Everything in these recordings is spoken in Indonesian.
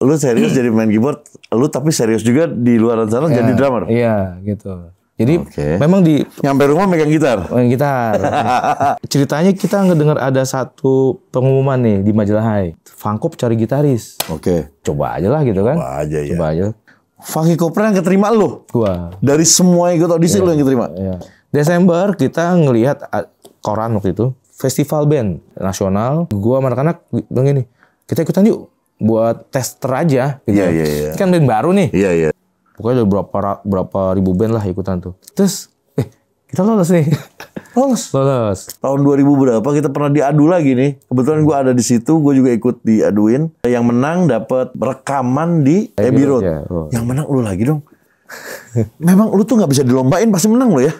Lu serius jadi main keyboard, lu tapi serius juga di luar sana jadi drummer. Iya, gitu. Jadi memang di nyampe rumah megang gitar. Main gitar. Ceritanya kita ngedengar ada satu pengumuman nih di majalah Hai. Fangkop cari gitaris. Coba aja lah gitu kan. Coba aja. Funky Copra yang keterima lu? Gua. Dari semua ikut audisi lu yang keterima? Iya. Desember kita ngelihat koran waktu itu. Festival band nasional. Gua sama anak-anak bilang gini, kita ikutan yuk. Buat tester aja. Gitu. Iya. Kan band baru nih. Iya. Pokoknya ada berapa ribu band lah ikutan tuh. Terus, kita lolos nih. Lolos. Tahun 2000 berapa kita pernah diadu lagi nih. Kebetulan gue ada di situ, gue juga ikut diaduin. Yang menang dapat rekaman di Abbey Road. Ya. Yang menang lu lagi dong. Memang lu tuh nggak bisa dilombain, pasti menang lo ya.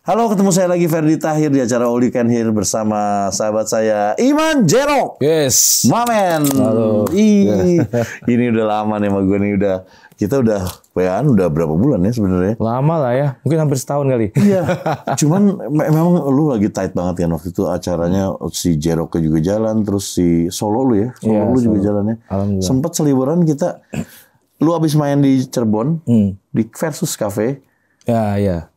Halo, ketemu saya lagi Ferdi Tahir di acara All You Can Hear bersama sahabat saya Iman Jerok. Yes. Mamen. Halo. Ini udah lama nih sama gue nih, kita udah PA-an udah berapa bulan ya sebenarnya? Lama lah ya, mungkin hampir setahun kali. Iya. Cuman memang lu lagi tight banget kan waktu itu acaranya, si Jeroknya juga jalan, terus si Solo lu ya, Solo lu juga jalannya. Sempet seliburan kita, lu abis main di Cirebon di Versus Cafe. Ya.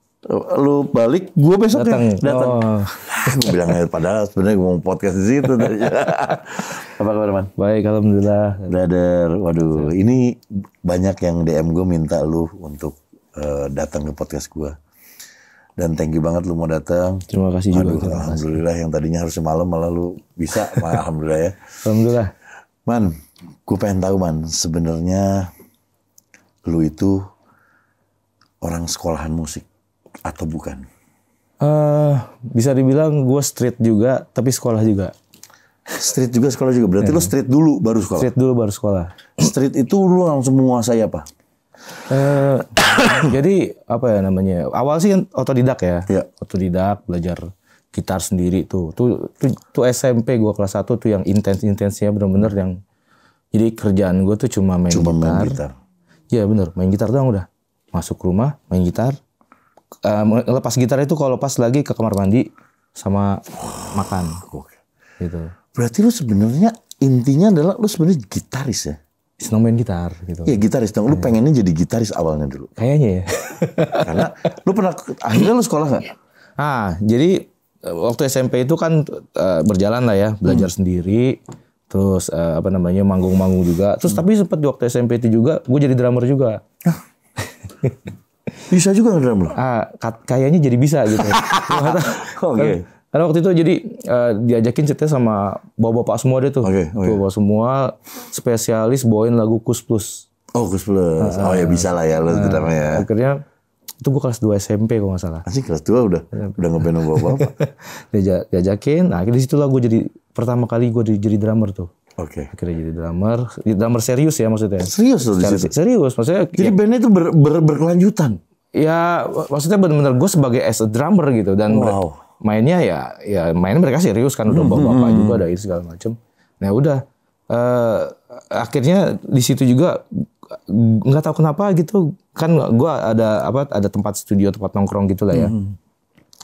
Lu balik, gue besok datang. Gue bilang padahal sebenarnya gue mau podcast di situ. Apa kabar, Man? Baik, alhamdulillah. Brother, waduh, ini banyak yang DM gue minta lu untuk datang ke podcast gue. Dan thank you banget lu mau datang. Terima kasih juga. Alhamdulillah, yang tadinya harusnya malam malah lu bisa. Alhamdulillah ya. Alhamdulillah. Man, gue pengen tahu, Man, sebenarnya lu itu orang sekolahan musik atau bukan? Bisa dibilang gue street juga, tapi sekolah juga. Street juga, sekolah juga. Berarti lu street dulu baru sekolah? Street dulu baru sekolah. Street itu lu langsung menguasai apa? Jadi apa ya namanya? Awal sih kan otodidak ya. Otodidak, belajar gitar sendiri tuh. Tuh SMP gue kelas 1 tuh yang intensnya bener-bener yang. Jadi kerjaan gue tuh cuma main gitar. Iya bener, main gitar doang udah. Masuk rumah, main gitar. Lepas gitar itu kalau pas lagi ke kamar mandi sama makan. Gitu. Berarti lu sebenarnya intinya adalah lu sebenarnya gitaris ya? Senang main gitar gitu. Iya gitaris dong. Lu pengennya jadi gitaris awalnya dulu? Kayaknya ya. Karena lu pernah akhirnya lu sekolah nggak? Jadi waktu SMP itu kan berjalan lah ya, belajar sendiri. Terus manggung-manggung juga. Terus tapi sempat di waktu SMP itu juga gue jadi drummer juga. Bisa juga nge-drum lo? Kayaknya jadi bisa gitu. Karena waktu itu jadi diajakin ceritanya sama bapak-bapak semua deh tuh. Bapak semua spesialis bawain lagu Kus Plus. Oh Kus Plus. Ya bisa lah ya lo drumnya. Akhirnya itu gue kelas 2 SMP kalau nggak salah. Asik kelas 2 udah nge-band sama bapak. Diajakin. Nah di situlah gue jadi pertama kali gue jadi drummer tuh. Akhirnya jadi drummer serius ya maksudnya. Serius tuh di situ? Serius, maksudnya. Jadi bandnya itu berkelanjutan? Ya, maksudnya benar-benar gue sebagai as a drummer gitu. Dan mainnya mainnya mereka serius kan. Udah bapak-bapak juga, ada segala macam. Nah udah, akhirnya di situ juga nggak tahu kenapa gitu. Kan gue ada tempat studio, tempat nongkrong gitu lah ya.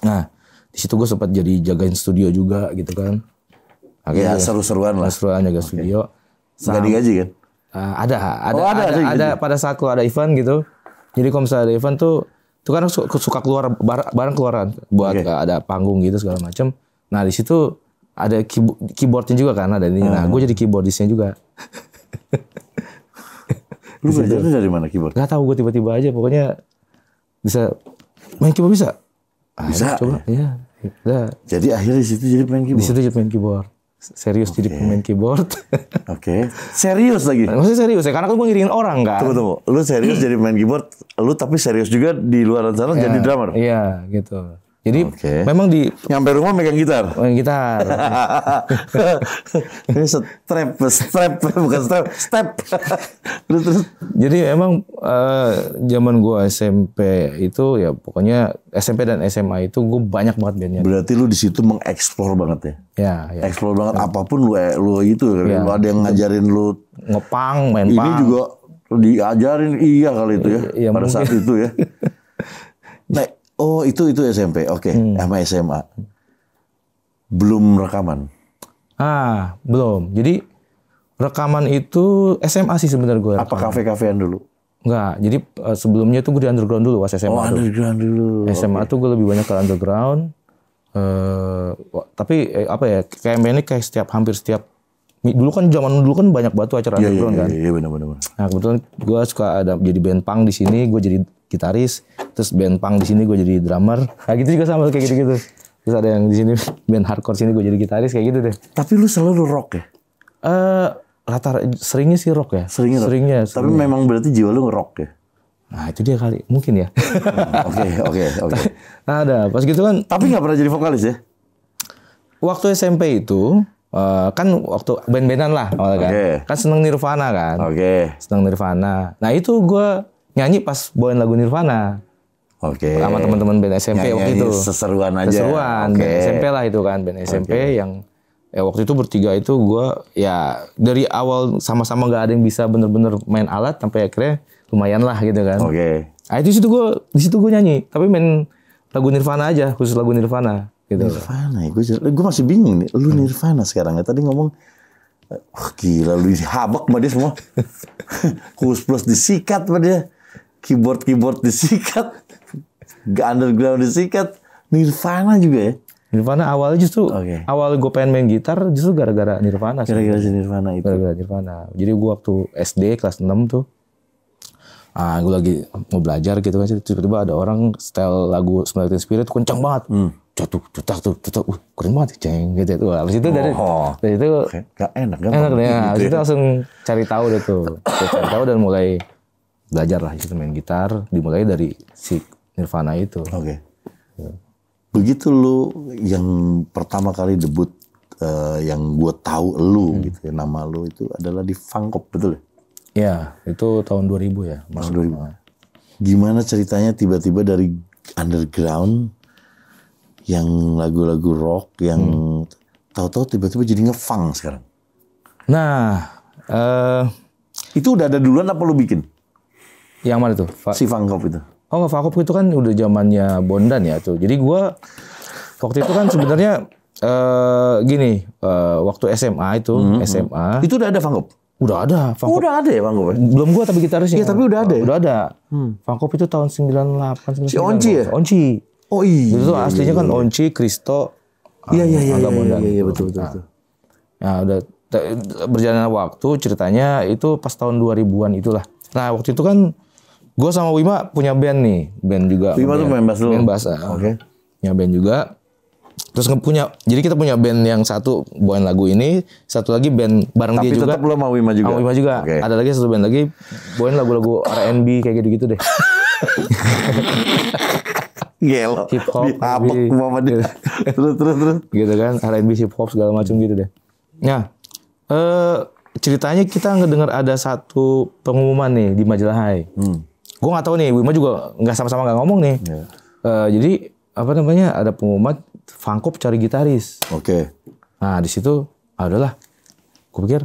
Nah, di situ gue sempat jadi jagain studio juga gitu kan. Ya seru-seruan lah. Seruan jaga studio. Nggak digaji kan? Ada pada saat kalau ada event gitu. Jadi kalau misalnya ada event tuh kan suka keluar barang keluaran buat ada panggung gitu segala macam. Nah di situ ada keyboardnya juga kan ada ini. Nah gue jadi keyboardisnya juga. Lu belajarnya dari mana keyboard? Gak tahu, gue tiba-tiba aja pokoknya bisa main keyboard bisa. Bisa. Coba ya. Jadi akhirnya di situ jadi main keyboard. Di situ jadi main keyboard. Serius jadi pemain keyboard. Serius lagi? Maksudnya serius ya, karena kan gue ngiringin orang kan. Tunggu. Lu serius jadi main keyboard, lu tapi serius juga di luar sana jadi drummer? Iya, gitu. Jadi memang nyampe rumah megang gitar. Megang gitar. Ini strap bukan step. terus. Jadi memang zaman gua SMP itu ya pokoknya SMP dan SMA itu gua banyak banget bandnya. Berarti lu di situ mengeksplor banget ya? Ya. Eksplor banget apapun lu itu. Ya. Lu ada yang ngajarin lu ngepang, main ini pang. Ini juga diajarin kali itu ya. Iya, pada saat itu ya. Nah, itu SMP. Oke. Sama SMA. Belum rekaman. Belum. Jadi rekaman itu SMA sih sebenarnya gue. Apa kafe-kafean dulu? Enggak. Jadi sebelumnya tuh gue di underground dulu pas SMA. Underground dulu. SMA tuh gue lebih banyak ke underground. Tapi apa ya? Kayak mainnya kayak hampir setiap zaman dulu kan banyak batu acara underground kan. Iya benar. Nah kebetulan gue suka ada jadi band punk di sini, gue jadi gitaris. Terus band punk di sini gue jadi drummer. Nah gitu juga sama kayak gitu. Terus ada yang di sini band hardcore sini gue jadi gitaris kayak gitu deh. Tapi lu selalu rock ya? Seringnya sih rock ya. Seringnya. Tapi memang berarti jiwa lu nge-rock ya? Nah itu dia kali, mungkin ya. Oke. Nah ada, pas gitu kan. Tapi nggak pernah jadi vokalis ya? Waktu SMP itu kan waktu band-bandan lah awalnya kan seneng Nirvana kan. Seneng Nirvana. Nah itu gue nyanyi pas bawain lagu Nirvana. Sama teman-teman band SMP waktu itu. Seseruan aja. Band SMP lah itu kan, band SMP yang waktu itu bertiga itu gue ya dari awal sama-sama nggak ada yang bisa bener-bener main alat sampai akhirnya lumayan lah gitu kan. Nah itu di situ gue nyanyi, tapi main lagu Nirvana aja, khusus lagu Nirvana. Gitu. Nirvana ya, gue masih bingung nih. Lu Nirvana sekarang ya. Tadi ngomong, gila lu habak sama dia semua. Hus plus disikat sama dia. Keyboard disikat. Underground disikat. Nirvana juga ya. Nirvana awalnya justru, awal gue pengen main gitar justru gara-gara Nirvana. Gara-gara si Nirvana itu. Gara-gara Nirvana. Jadi gue waktu SD kelas 6 tuh. Gue lagi mau belajar gitu kan. Tiba-tiba ada orang style lagu Smelling Teen Spirit kencang banget. Jatuh, keren banget, ceng gitu. Habis itu dari itu gak enak deh. Habis itu langsung cari tahu deh tuh. Cari tahu dan mulai belajar lah gitu main gitar. Dimulai dari si Nirvana itu. Begitu lu yang pertama kali debut yang gue tahu lu gitu ya, nama lu itu adalah di Funkop, betul ya? Ya, itu tahun 2000 ya. Tahun 2000. Gimana ceritanya tiba-tiba dari underground yang lagu-lagu rock yang tahu-tahu tiba-tiba jadi nge-funk sekarang? Nah, itu udah ada duluan apa lu bikin? Yang mana tuh? Si Funkop itu. Funkop itu kan udah zamannya Bondan ya tuh. Jadi gua waktu itu kan sebenarnya gini, waktu SMA itu, SMA. Itu udah ada Funkop? Udah ada. Udah ada ya Funkop? Belum gua tapi gitarisnya. Iya, tapi udah ada. Udah ada. Funkop itu tahun 98. Si Onci ya? Onci. Oh iya. Itu aslinya kan Onci, Kristo. Iya betul. Nah, udah berjalan waktu ceritanya itu pas tahun 2000-an itulah. Nah, waktu itu kan gue sama Wima punya band nih, band juga. Wima tuh main bass dulu. Main bass. Punya band juga. Terus jadi kita punya band yang satu bawain lagu ini, satu lagi band bareng dia juga. Tapi tetap lo sama Wima juga. Sama Wima juga. Ada lagi satu band lagi bawain lagu-lagu R&B kayak gitu-gitu deh. Gelo. Hip hop. Dihabak sama dia. Terus. Gitu kan, R&B, hip hop segala macam gitu deh. Nah, ceritanya kita ngedengar ada satu pengumuman nih di majalah Hai. Gue nggak tahu nih, Wima juga nggak sama-sama nggak ngomong nih. Jadi apa namanya, ada pengumuman Funkop cari gitaris. Nah di situ, adalah, gue pikir,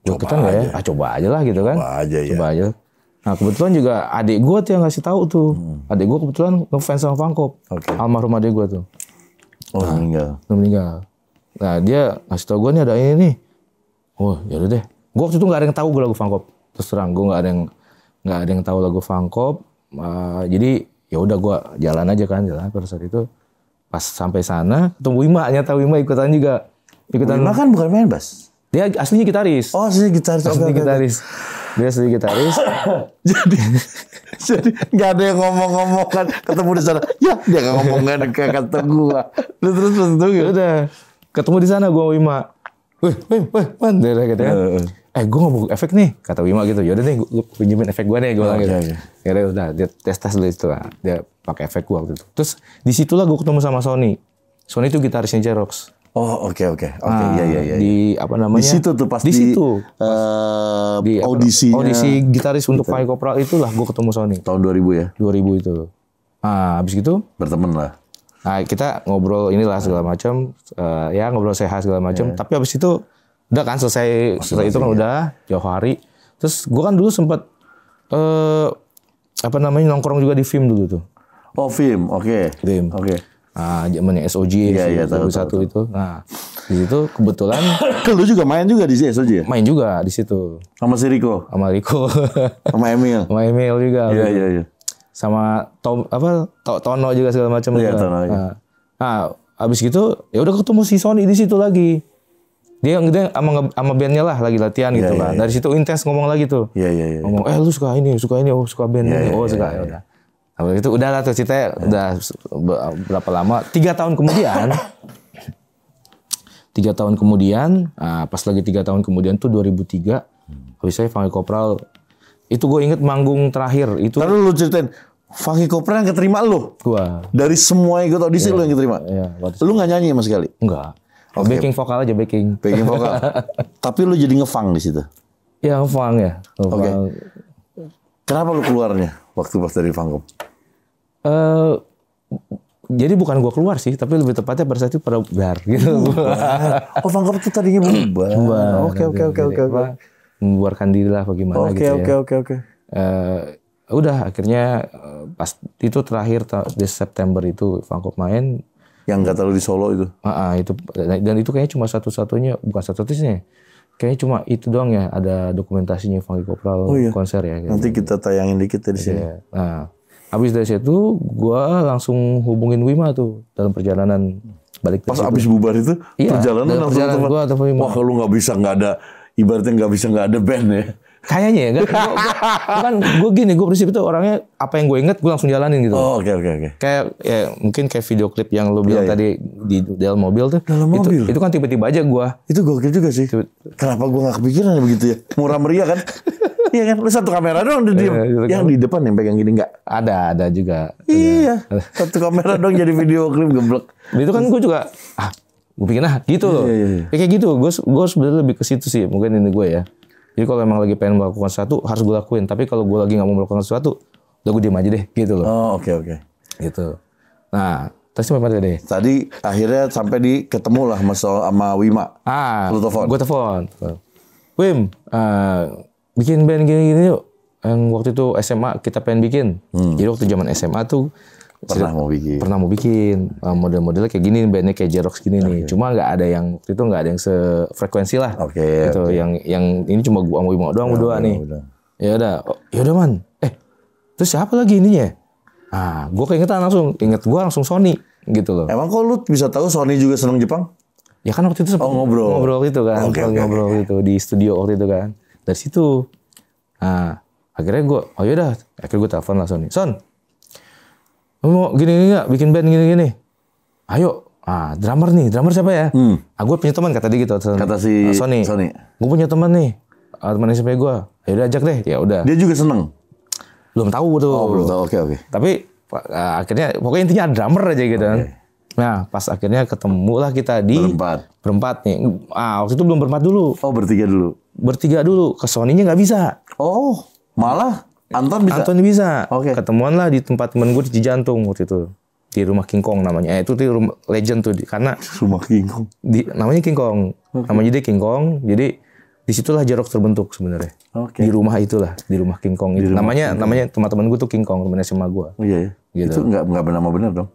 kita nggak ya? Coba aja lah gitu kan. Coba aja. Nah kebetulan juga adik gue tuh yang ngasih tahu tuh. Adik gue kebetulan ngefans sama Funkop. Almarhum adik gue tuh. Meninggal. Nah dia ngasih tahu gue nih ada ini nih. Oh yaudah deh. Gue waktu itu nggak ada yang tahu gue lagu Funkop. Terus terang gue nggak ada yang tahu lagu Funkop. Jadi ya udah gue jalan pada saat itu. Pas sampai sana ketemu Wima, nyata Wima ikutan juga. Wima kan bukan main bass. Dia aslinya gitaris. Oh aslinya gitaris. Gitaris. Dia asli gitaris. jadi nggak ada yang ngomong-ngomong kan ketemu di sana. Ya dia nggak ngomongin kayak kata gue. Terus udah ketemu di sana gue Wima. Wih, man, dia kata kan. gue nggak butuh efek nih, kata Wima gitu. Yaudah deh, gue pinjemin efek gue nih, gue bilang gitu. Ya udah, dia tes dulu itu lah. Dia pakai efek gue waktu itu. Terus disitulah gue ketemu sama Sony. Sony itu gitarisnya Jerox. Oh oke. Iya. Di apa namanya? Di situ tuh pas di situ. Di audisinya. Audisi gitaris untuk Funky Kopral itulah gue ketemu Sony. Tahun 2000 ya? 2000 itu. Habis gitu berteman lah. Nah, kita ngobrol inilah segala macam, ya ngobrol sehat segala macam. Tapi habis itu udah kan selesai itu kan udah jauh hari. Terus gue kan dulu sempat nongkrong juga di film dulu tuh. Oh film, oke. Film. Oke. Nah, zamannya SOG satu itu. Nah, di situ kebetulan lu juga main juga di SOG ya? Main juga di situ. Sama si Riko. Sama Emil. Sama Emil juga. Iya. Sama Tono juga segala macam. Iya, Tono. Nah, habis gitu ya udah ketemu si Sony di situ lagi. Dia sama bandnya lah lagi latihan gitu kan. Dari situ intens ngomong lagi tuh. Iya. Ngomong, lu suka ini, oh suka band ini, suka. Ya udah. Habis itu udah lah tuh ceritanya udah berapa lama? 3 tahun kemudian. 3 tahun kemudian, pas lagi 3 tahun kemudian tuh 2003, habis saya Funky Kopral. Itu gue inget manggung terakhir itu. Lalu lu ceritain Funky Kopral yang keterima lu? Gua. Dari semua ikut audisi lu yang keterima? Iya. Lu nggak nyanyi sama sekali? Enggak. Backing vokal aja, backing vokal. Tapi lu jadi ngefang di situ? Iya ngefang ya. Oke. Kenapa lu keluarnya waktu pas dari Funky? Jadi bukan gua keluar sih, tapi lebih tepatnya pada saat itu pada bar gitu. Oh Funky itu tadinya bubar. Oke. Membuarkan diri lah bagaimana gitu ya. Oke. Udah akhirnya pas itu terakhir di September itu Funky main. Yang nggak terlalu di Solo itu. Itu dan itu kayaknya cuma satu-satunya, bukan satu-satunya. Kayaknya cuma itu doang ya, ada dokumentasinya Funky Kopral konser ya. Gitu. Nanti kita tayangin dikit dari sini. Nah, habis dari situ gue langsung hubungin Wima tuh dalam perjalanan balik. Pas abis bubar itu perjalanan langsung gua atau Wima. Wah lu nggak bisa nggak ada, ibaratnya nggak bisa nggak ada band ya. Kayaknya ya, gue gini, gue prinsip itu orangnya apa yang gue inget gue langsung jalanin gitu. Oh oke. Kayak ya, mungkin kayak video klip yang lo bilang tadi di dalam mobil tuh. Dalam mobil? Itu kan tiba-tiba aja gue. Itu gokil juga sih. Kenapa gue nggak kepikiran begitu ya? Murah meriah kan? Iya kan? Lu satu kamera doang udah diem. Yang di depan yang pegang gini nggak? Ada juga. Iya. Satu kamera doang jadi video klip geblek. Itu kan gue juga gue bikin gitu loh. Iya. Kayak gitu. Gue sebenarnya lebih ke situ sih. Mungkin ini gue ya. Jadi kalau emang lagi pengen melakukan sesuatu harus gue lakuin. Tapi kalau gue lagi nggak mau melakukan sesuatu, udah gue diem aja deh gitu loh. Oh oke. Gitu. Nah, terus apa tadi? Tadi akhirnya sampai ketemu lah sama Wima. Lu telepon. Gue telepon. Wim, bikin band gini-gini yuk. Yang waktu itu SMA kita pengen bikin. Jadi waktu zaman SMA tuh pernah mau bikin model-modelnya kayak gini, bandnya kayak Jerox gini nih. Cuma nggak ada yang waktu itu nggak ada yang sefrekuensi lah. Gitu. Yang ini cuma gua sama Wima doang berdua nih. Ya udah man. Terus siapa lagi ininya? Gua keingetan langsung. Inget gua langsung Sony gitu loh. Emang kok lu bisa tahu Sony juga seneng Jepang? Ya kan waktu itu ngobrol gitu kan. Ngobrol gitu di studio waktu itu kan. Dari situ. Akhirnya gua yaudah. Akhirnya gua telepon lah Sony. Son. Mau gini nggak bikin band gini. Ayo, drummer siapa ya? Gue punya teman kata dia gitu. Kata si Sony. Gue punya teman nih, teman SMP gue. Ya udah ajak deh, ya udah. Dia juga seneng. Belum tahu tuh. Belum tahu. Oke. Tapi akhirnya pokoknya intinya ada drummer aja gitu kan. Nah pas akhirnya ketemu lah kita di berempat nih. Waktu itu belum berempat dulu. Oh bertiga dulu. Ke Sony-nya nggak bisa. Oh malah. Anton bisa. Okay. Ketemuan lah di tempat temen gue di Cijantung waktu itu. Di rumah King Kong namanya. Itu di rumah legend tuh. Karena rumah King Kong. Namanya King Kong. Okay. Namanya dia King Kong. Jadi disitulah Jerox terbentuk sebenarnya. Okay. Di rumah itulah. Di rumah King Kong. Namanya teman-teman gue tuh King Kong. Temen SMA gue. Oh iya ya? Gitu. Itu nggak bernama benar dong?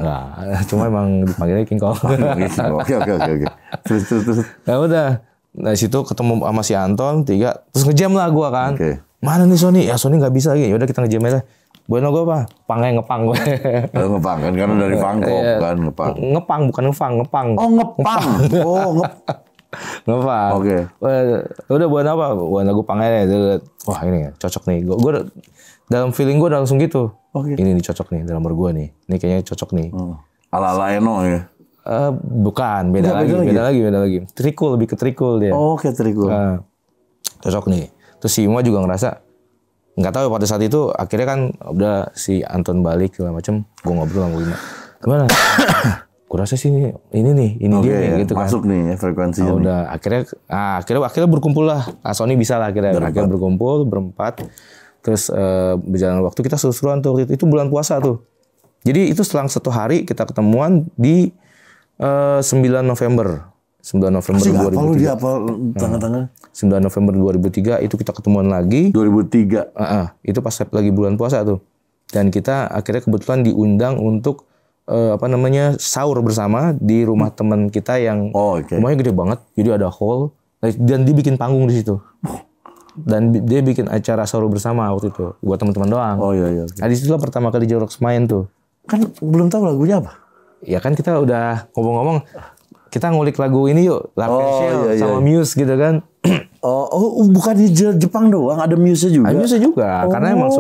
Enggak. Cuma emang dipanggilnya King Kong. Oke. Terus. Nah udah. Nah situ ketemu sama si Anton. Terus ngejam lah gue kan. Okay. Mana nih Sony? Ya Sony nggak bisa lagi. Yaudah kita ngejam aja. Bueno gue apa? Ngepang gue. Ngepang kan karena dari Funky kan ngepang. Ngepang bukan ngepang. Oh ngepang. Ngepang. Oke. Udah buat apa? Buat gue pang aja. Wah ini cocok nih. Gue dalam feeling gue langsung gitu. Ini nih cocok nih drummer gue nih. Ini kayaknya cocok nih. Ala Eno ya. Bukan. Beda lagi. Trikul lebih ke trikul dia. Oh oke trikul. cocok nih. Terus si Ima juga ngerasa nggak tahu pada saat itu akhirnya kan udah si Anton balik segala macem. Gue ngobrol sama Ima. Gimana? Gue rasa sih ini dia nih gitu kan. Masuk nih ya frekuensinya. Udah akhirnya berkumpul lah. Sony bisa lah akhirnya berkumpul berempat. Terus berjalan waktu kita seru-seruan tuh itu bulan puasa tuh. Jadi itu selang 1 hari kita ketemuan di 9 November. 9 November 2003. Lu dia apa tanggal-tanggal? 9 November 2003 itu kita ketemuan lagi. 2003. Itu pas lagi bulan puasa tuh. Dan kita akhirnya kebetulan diundang untuk sahur bersama di rumah teman kita yang rumahnya gede banget. Jadi ada hall dan dia bikin panggung di situ. Dan dia bikin acara sahur bersama waktu itu buat teman-teman doang. Iya. Nah, di situ lah pertama kali Jerox main tuh. Kan belum tahu lagunya apa? Ya kan kita udah ngomong-ngomong kita ngulik lagu ini yuk, L'Arc-en-Ciel sama Muse gitu kan. Bukan di Jepang doang, ada Muse-nya juga. Ada Muse juga, karena emang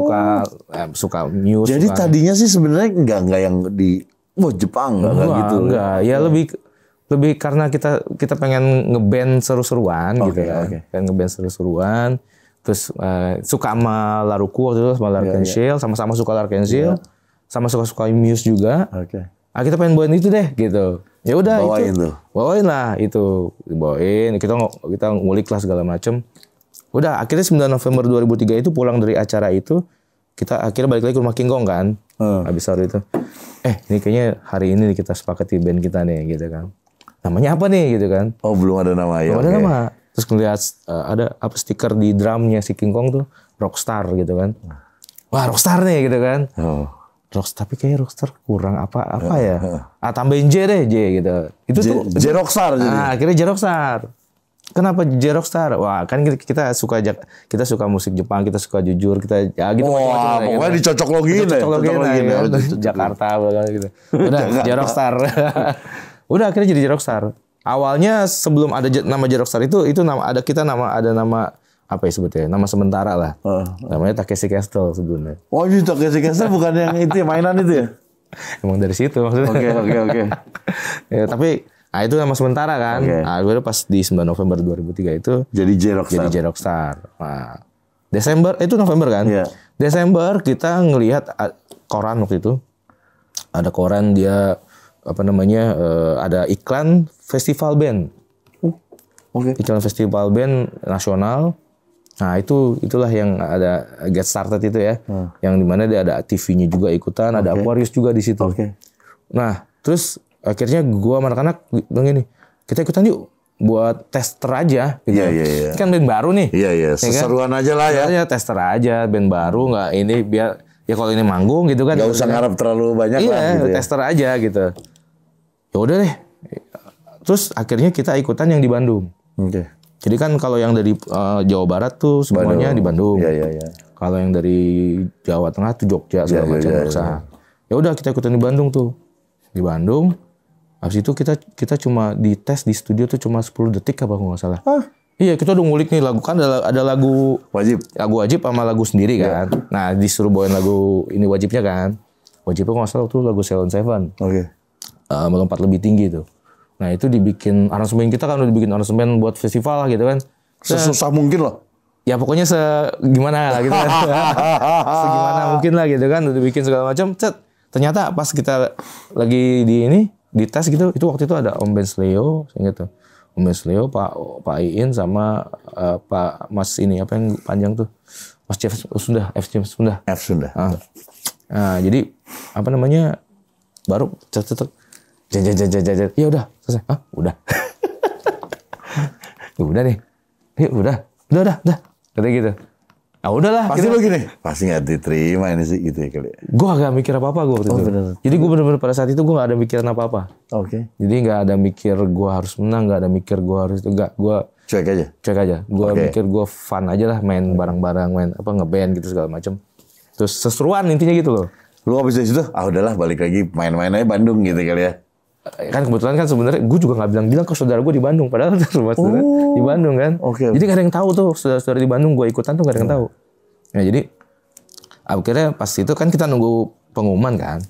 suka Muse. Jadi tadinya sih sebenarnya enggak yang di Jepang enggak gitu. Enggak, ya lebih karena kita pengen ngeband seru-seruan gitu kan. Pengen ngeband seru-seruan. Terus suka sama Laruku waktu itu, sama L'Arc-en-Ciel, sama-sama suka L'Arc-en-Ciel, sama suka Muse juga. Kita pengen bawain itu deh gitu. Ya udah bawain lah itu, dibawain, kita ngulik lah segala macem. Udah akhirnya 9 November 2003 itu pulang dari acara itu, kita akhirnya balik lagi ke rumah King Kong kan. Habis sahur itu. Ini kayaknya hari ini kita sepakati band kita nih gitu kan. Namanya apa nih gitu kan. Belum ada nama ya. Belum ada nama. Terus ngeliat ada stiker di drumnya si King Kong tuh Rockstar gitu kan. Wah Rockstar nih gitu kan. Rockstar, tapi kayak Rockstar kurang apa ya. Tambahin J deh, J gitu. Itu tuh J-Rockstar jadi. Akhirnya J-Rockstar. Kenapa J-Rockstar? Wah, kan kita suka musik Jepang, kita suka jujur, kita ya gitu macam-macam. Pokoknya dicocok-login ya. Jakarta gitu. Udah J-Rockstar. Udah akhirnya jadi J-Rockstar. Awalnya sebelum ada nama J-Rockstar itu ada nama apa ya sebetulnya? Nama sementara lah. Namanya Takeshi Castle sebelumnya. Ini Takeshi Castle bukan yang itu mainan itu ya? Emang dari situ maksudnya. Oke. Ya, tapi itu nama sementara kan. Baru pas di 9 November 2003 itu jadi J-Rockstar. Nah, Desember itu November kan? Iya. Desember kita ngelihat koran waktu itu. Ada koran dia ada iklan festival band. Iklan festival band nasional. Nah itulah yang ada Get Started itu ya, yang dimana dia ada TV-nya juga ikutan, ada Aquarius juga di situ. Nah terus akhirnya gua sama anak-anak bilang gini, kita ikutan yuk buat tester aja. Gitu. Iya. Kan band baru nih. Iya. Seseruan kan? Aja lah ya. Tester aja, band baru nggak ini biar ya kalau ini manggung gitu kan. Gak usah ngarep terlalu banyak lah. Iya, tester aja gitu. Ya udah deh. Terus akhirnya kita ikutan yang di Bandung. Jadi kan kalau yang dari Jawa Barat tuh semuanya di Bandung. Iya. Kalau yang dari Jawa Tengah tuh Jogja segala macam. Ya udah kita ikutan di Bandung tuh. Di Bandung. Habis itu kita cuma dites di studio tuh cuma 10 detik apa nggak salah. Iya kita udah ngulik nih lagu kan ada lagu wajib. Lagu wajib sama lagu sendiri kan. Nah disuruh bawain lagu ini wajibnya kan. Wajibnya nggak salah tuh lagu Ceylon Seven. Melompat lebih tinggi tuh. Nah itu dibikin aransemen, kita kan udah dibikin aransemen buat festival lah gitu kan. Sesusah mungkin loh. Ya pokoknya segimana lah gitu kan. Segimana mungkin lah gitu kan. Udah bikin segala macam. Ternyata pas kita lagi di tes gitu. Itu waktu itu ada Om Ben Sleo. Gitu. Om Ben Sleo, Pak Iin sama Pak Mas ini. Apa yang panjang tuh. Mas Jeff Sunda. F Sunda. Nah jadi apa namanya. Baru ya udah selesai. Udah. Udah nih. Udah. Kata gitu. Udahlah. Pasti lo gini. Pasti nggak diterima ini sih gitu ya kali. Gue gak mikir apa-apa gue waktu itu. Bener. Jadi gue bener-bener pada saat itu gue gak ada mikiran apa-apa. Jadi gak ada mikir gue harus menang, gak ada mikir gue harus gue cuek aja. Gue mikir gue fun aja lah, main bareng-bareng, main ngeband gitu segala macam. Terus seseruan intinya gitu loh. Lu habis dari situ, udahlah balik lagi main-main aja Bandung gitu kali ya. Kan kebetulan kan sebenarnya gue juga nggak bilang ke saudara gue di Bandung, padahal rumah saudara di Bandung kan. Jadi nggak ada yang tahu tuh saudara di Bandung gue ikutan tuh nggak ada yang tahu. Nah jadi akhirnya pas itu kan kita nunggu pengumuman kan,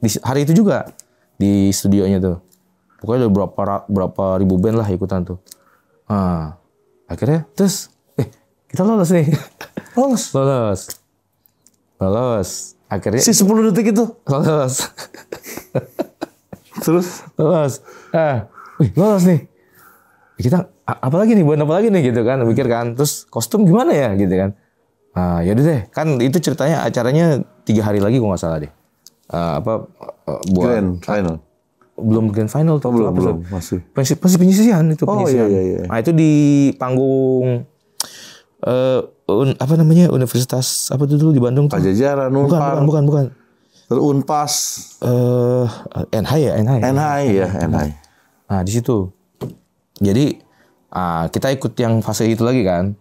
di hari itu juga di studionya tuh. Pokoknya ada berapa ribu band lah ikutan tuh. Akhirnya terus kita lolos nih. Lolos. Akhirnya si 10 detik itu lolos. Terus lolos. Lolos nih. Kita apalagi nih, buat apa lagi nih gitu kan, mikir kan. Terus kostum gimana ya gitu kan. Yaudah deh, kan itu ceritanya acaranya 3 hari lagi gua nggak salah deh. Buat grand final. Belum grand final tuh. Belum, masih penyisihan itu. Iya. Nah, itu di panggung Universitas apa itu dulu di Bandung tuh? Pajajaran, Unpar. Bukan. Terus Unpas. NHI ya? NHI. Nah, di situ. Jadi kita ikut yang fase itu lagi kan.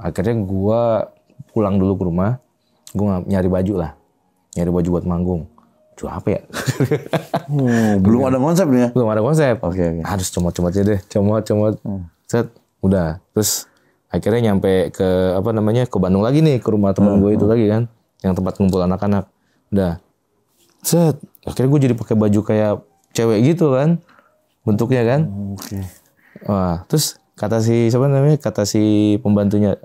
Akhirnya gua pulang dulu ke rumah. Gua nyari baju lah. Nyari baju buat manggung. Baju apa ya? Belum ada konsep nih ya? Belum ada konsep. Oke. Harus comot-comot aja deh. Comot. Set. Udah. Terus akhirnya nyampe ke ke Bandung lagi nih, ke rumah teman gue itu lagi kan, yang tempat ngumpul anak-anak. Udah. Set. Akhirnya gue jadi pakai baju kayak cewek gitu kan. Bentuknya kan. Oke. Wah, terus kata si pembantunya,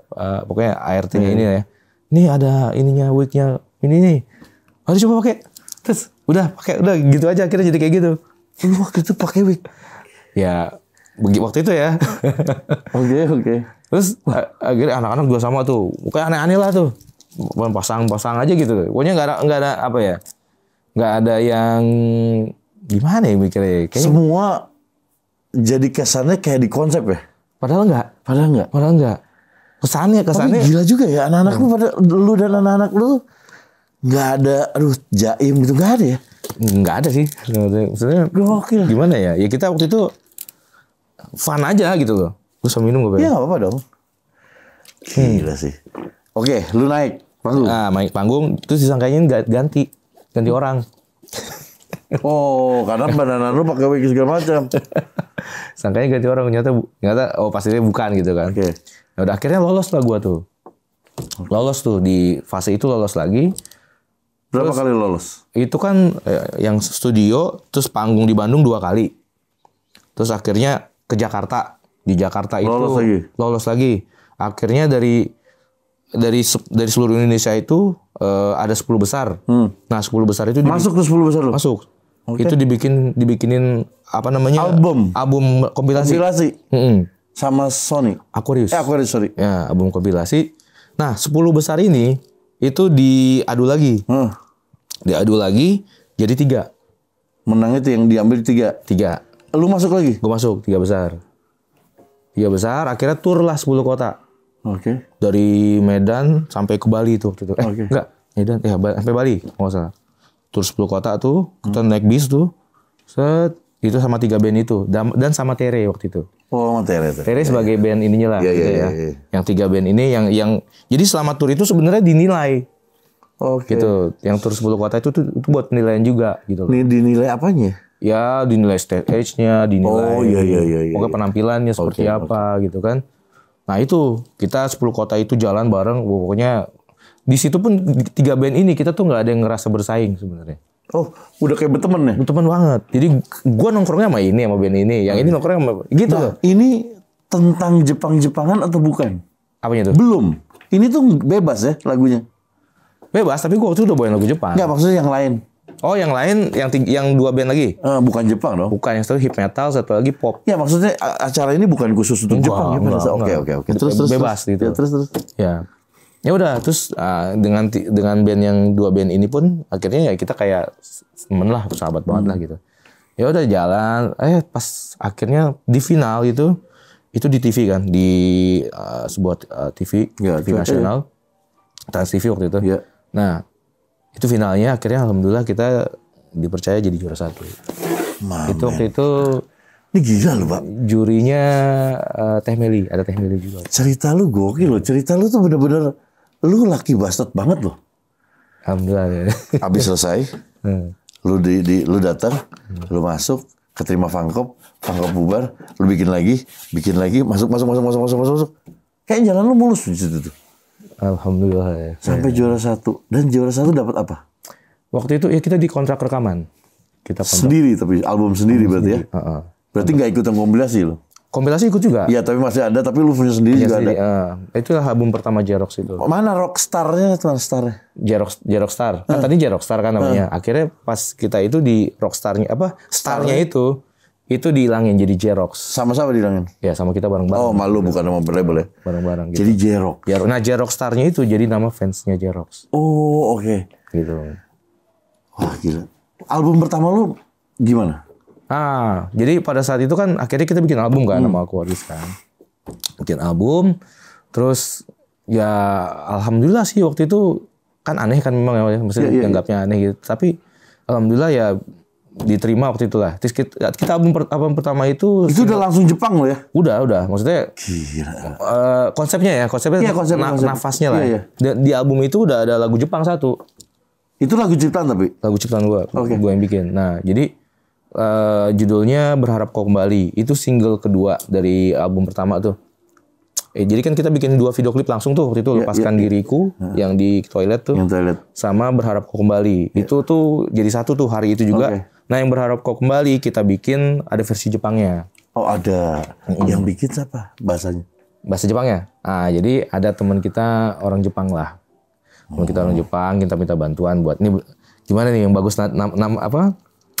pokoknya ART-nya ini ya. Ini ada ininya, wig-nya ini nih. Harus coba pakai. Terus udah gitu aja, akhirnya jadi kayak gitu. Lu waktu itu pakai wig? Ya, waktu itu ya. Oke. Terus akhirnya anak-anak juga sama tuh. Pokoknya aneh-aneh lah tuh. Pasang aja gitu. Pokoknya nggak ada apa ya. Nggak ada yang gimana ya mikirnya. Kayaknya semua jadi kesannya kayak di konsep ya? Padahal enggak. Kesannya. Tapi gila juga ya anak-anak lu pada lu dan anak-anak lu nggak ada jaim gitu, nggak ada ya? Nggak ada sih. Maksudnya gokil. Gimana ya? Ya kita waktu itu fun aja gitu loh. Gue sama minum gue. Ya nggak apa-apa dong. Gila sih. Oke, lu naik panggung. Naik panggung terus disangkain ganti orang. Karena badan lu pakai wig segala macam. Sangkanya ganti orang, ternyata pastinya bukan gitu kan. Oke. Nah, udah akhirnya lolos lah gua tuh. Lolos tuh di fase itu lolos lagi. Berapa kali lolos? Itu kan yang studio, terus panggung di Bandung 2 kali. Terus akhirnya ke Jakarta. Di Jakarta itu lolos lagi. Akhirnya dari seluruh Indonesia itu ada 10 besar. Nah, 10 besar itu masuk ke 10 besar lu? Masuk. Okay. Itu dibikinin album kompilasi. Sama Sony. Aquarius, sorry. Ya, album kompilasi. Nah, 10 besar ini itu diadu lagi. Diadu lagi jadi 3. Menang itu yang diambil 3. Lu masuk lagi? Gue masuk 3 besar. 3 besar, akhirnya tur lah 10 kota. Oke. Dari Medan sampai ke Bali tuh waktu itu. Enggak, Medan sampai Bali, enggak salah. Tur 10 kota tuh, kita naik bis tuh. Set, itu sama 3 band itu dan sama Tere waktu itu. Sama Tere. Tere sebagai band ininya lah gitu ya. Yang 3 band ini yang jadi selama tur itu sebenarnya dinilai. Oke. Gitu. Yang tur 10 kota itu buat penilaian juga gitu loh. Dinilai apanya? Ya, dinilai stage-nya, dinilai. Iya. Pokoknya penampilannya seperti apa gitu kan. Nah, itu kita 10 kota itu jalan bareng, pokoknya di situ pun 3 band ini kita tuh nggak ada yang ngerasa bersaing sebenarnya. Oh, udah kayak berteman ya? Berteman banget. Jadi gua nongkrongnya sama ini, sama band ini, yang ini nongkrongnya sama gitu. Nah, ini tentang Jepang-Jepangan atau bukan? Apanya tuh? Belum. Ini tuh bebas ya lagunya. Bebas, tapi gua waktu itu udah bawain lagu Jepang. Enggak, maksudnya yang lain. Oh, yang lain yang 2 band lagi? Bukan Jepang dong. Bukan, yang satu hip metal, satu lagi pop. Ya, maksudnya acara ini bukan khusus untuk Jepang. Oke. Terus bebas gitu. Ya, terus. Ya udah, terus dengan band yang 2 band ini pun akhirnya ya kita kayak temen lah, sahabat banget lah gitu. Ya udah jalan, pas akhirnya di final itu di TV kan, di sebuah TV nasional, Trans TV waktu itu. Ya. Nah, itu finalnya akhirnya alhamdulillah kita dipercaya jadi juara 1. Itu waktu itu ini gila loh, Pak. Jurinya Teh Meli, ada Teh Meli juga. Cerita lu gokil loh. Cerita lu tuh bener-bener lu laki bastard banget loh. Alhamdulillah ya. Habis selesai, lu datang, lu masuk, keterima Fangkop bubar, lu bikin lagi, masuk. Kayak jalan lu mulus di situ tuh. Alhamdulillah ya. Sampai juara 1. Dan juara 1 dapat apa? Waktu itu ya kita di kontrak rekaman. Kita kontrak. Sendiri, tapi album sendiri berarti ya? Uh-uh. Berarti nggak ikutan kompilasi lo? Kompilasi ikut juga. Iya, tapi masih ada, tapi lu punya sendiri juga sendiri, ada. Itulah album pertama Jerox itu. Mana Rockstar-nya, teman Star-nya? Jerox Star. Kan tadi Jerox Star kan namanya. Akhirnya pas kita itu di Rockstar-nya Star-nya itu dihilangin jadi Jerox. Sama-sama dihilangin. Ya, sama kita bareng-bareng. Oh, malu bukan nama label ya. Bareng-bareng gitu. Jadi Jerox. Nah, Jerox Star-nya itu jadi nama fansnya Jerox. Oh, oke. Gitu. Wah, gila. Album pertama lu gimana? Jadi pada saat itu kan akhirnya kita bikin album kan sama Aquarius kan. Bikin album, terus ya alhamdulillah sih waktu itu kan aneh kan memang ya, maksudnya dianggapnya aneh gitu. Tapi alhamdulillah ya diterima waktu itulah. Terus kita album pertama itu udah langsung Jepang loh ya? Udah. Maksudnya gila. Konsepnya konsep. Nafasnya lah. Iya. Di album itu udah ada lagu Jepang satu. Itu lagu ciptaan tapi? Lagu ciptaan gue yang bikin. Nah, jadi judulnya Berharap Kau Kembali. Itu single kedua dari album pertama tuh. Jadi kan kita bikin 2 video klip langsung tuh waktu itu, Lepaskan Diriku yang di toilet tuh. Yang toilet. Sama Berharap Kau Kembali. Itu tuh jadi satu tuh hari itu juga. Nah, yang Berharap Kau Kembali kita bikin ada versi Jepangnya. Oh, ada. Yang bikin siapa bahasanya? Bahasa Jepangnya. Jadi ada teman kita orang Jepang lah. Teman kita orang Jepang, kita minta bantuan buat ini gimana nih yang bagus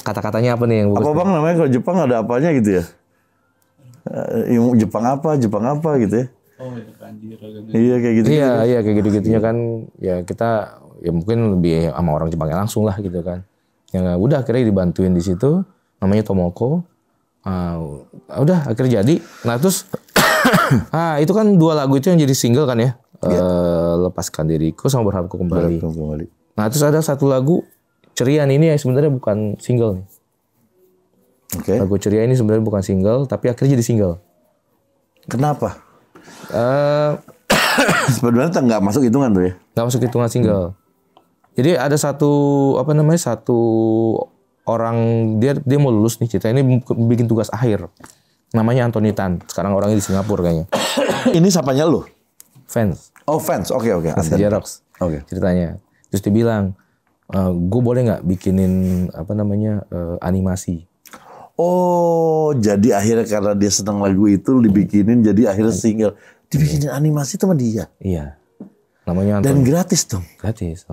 kata-katanya apa nih yang bagus? Apa Bang namanya kalau Jepang ada apanya gitu ya? Jepang apa gitu ya? Oh, itu kanji. Iya kayak gitu. Iya kayak gitu-gitunya kan ya kita ya mungkin lebih sama orang Jepangnya langsung lah gitu kan. Ya udah akhirnya dibantuin di situ, namanya Tomoko. Udah akhirnya jadi. Nah terus itu kan 2 lagu itu yang jadi single kan ya. Lepaskan Diriku sama Berharap Kau Kembali. Nah terus ada satu lagu Cerian ini ya sebenarnya bukan single nih. Lagu Ceria ini sebenarnya bukan single, tapi akhirnya jadi single. Kenapa? Sebenarnya nggak masuk hitungan tuh ya? Nggak masuk hitungan single. Jadi ada satu orang dia mau lulus nih, ceritanya ini bikin tugas akhir. Namanya Anthony Tan. Sekarang orangnya di Singapura kayaknya. Ini siapanya lu? Fans. Oh fans, oke. Jerox. Ceritanya. Terus dia bilang, gue boleh nggak bikinin animasi? Oh, jadi akhirnya karena dia senang lagu itu dibikinin, jadi akhirnya single. Dibikinin animasi sama dia? Iya. Namanya Anthony. Dan gratis dong? Gratis.